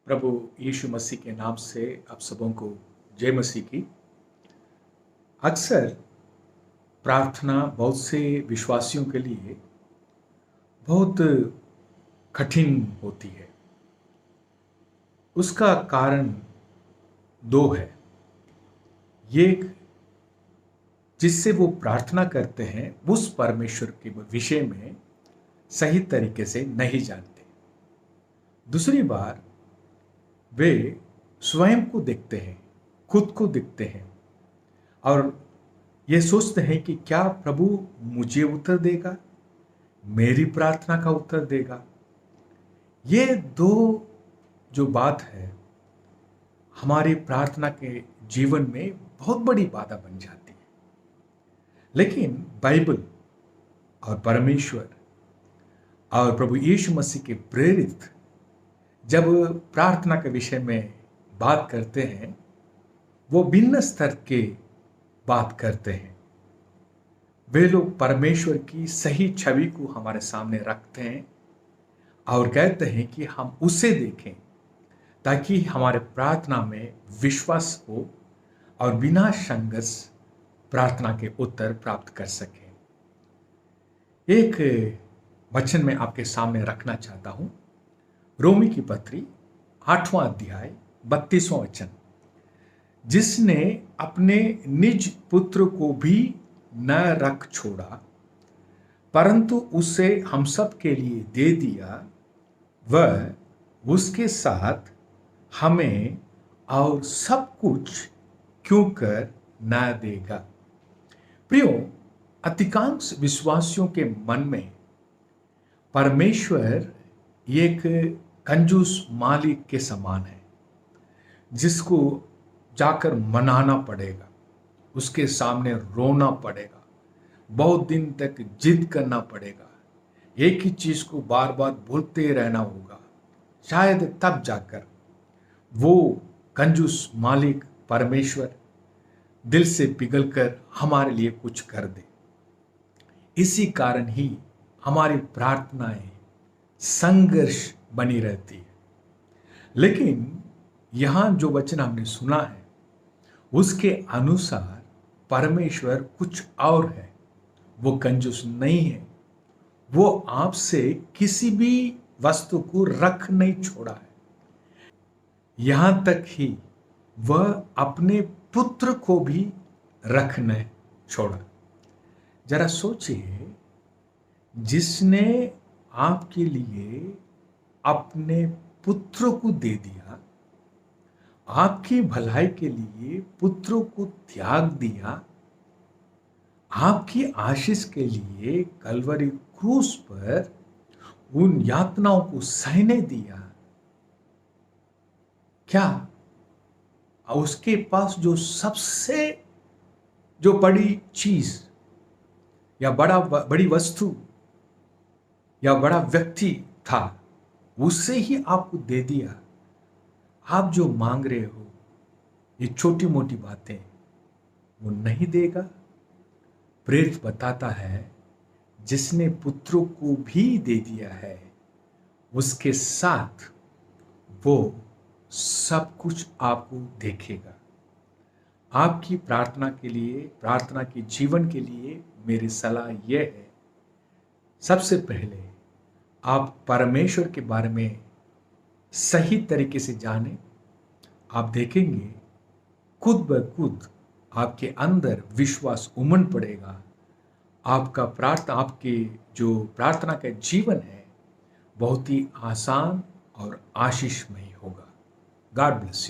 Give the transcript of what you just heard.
प्रभु यीशु मसीह के नाम से आप सबों को जय मसीह की। अक्सर प्रार्थना बहुत से विश्वासियों के लिए बहुत कठिन होती है। उसका कारण दो है। एक, जिससे वो प्रार्थना करते हैं उस परमेश्वर के विषय में सही तरीके से नहीं जानते। दूसरी बार वे स्वयं को देखते हैं, खुद को देखते हैं और ये सोचते हैं कि क्या प्रभु मुझे उत्तर देगा, मेरी प्रार्थना का उत्तर देगा। ये दो जो बात है हमारी प्रार्थना के जीवन में बहुत बड़ी बाधा बन जाती है। लेकिन बाइबल और परमेश्वर और प्रभु यीशु मसीह के प्रेरित जब प्रार्थना के विषय में बात करते हैं, वो भिन्न स्तर के बात करते हैं। वे लोग परमेश्वर की सही छवि को हमारे सामने रखते हैं और कहते हैं कि हम उसे देखें ताकि हमारे प्रार्थना में विश्वास हो और बिना संघर्ष प्रार्थना के उत्तर प्राप्त कर सकें। एक वचन मैं आपके सामने रखना चाहता हूं, रोमी की पत्री 8वां अध्याय 32वां वचन। जिसने अपने निज पुत्र को भी न रख छोड़ा परंतु उसे हम सब के लिए दे दिया, वह उसके साथ हमें और सब कुछ क्यों कर न देगा। प्रियो, अधिकांश विश्वासियों के मन में परमेश्वर एक कंजूस मालिक के समान है, जिसको जाकर मनाना पड़ेगा, उसके सामने रोना पड़ेगा, बहुत दिन तक जिद करना पड़ेगा, एक ही चीज को बार बार बोलते रहना होगा, शायद तब जाकर वो कंजूस मालिक परमेश्वर दिल से पिघलकर हमारे लिए कुछ कर दे। इसी कारण ही हमारी प्रार्थनाएं संघर्ष बनी रहती है। लेकिन यहां जो वचन हमने सुना है उसके अनुसार परमेश्वर कुछ और है। वो कंजूस नहीं है, वो आपसे किसी भी वस्तु को रख नहीं छोड़ा है। यहां तक ही वह अपने पुत्र को भी रख नहीं छोड़ा। जरा सोचिए, जिसने आपके लिए अपने पुत्र को दे दिया, आपकी भलाई के लिए पुत्रों को त्याग दिया, आपकी आशीष के लिए कलवरी क्रूस पर उन यातनाओं को सहने दिया, क्या उसके पास जो सबसे जो बड़ी चीज या बड़ी वस्तु या बड़ा व्यक्ति था, उससे ही आपको दे दिया। आप जो मांग रहे हो ये छोटी मोटी बातें वो नहीं देगा। प्रेरित बताता है, जिसने पुत्रों को भी दे दिया है उसके साथ वो सब कुछ आपको देखेगा। आपकी प्रार्थना के लिए, प्रार्थना के जीवन के लिए मेरी सलाह यह है, सबसे पहले आप परमेश्वर के बारे में सही तरीके से जानें। आप देखेंगे खुद ब खुद आपके अंदर विश्वास उमड़ पड़ेगा। आपके जो प्रार्थना का जीवन है बहुत ही आसान और आशीषमय होगा। God bless you.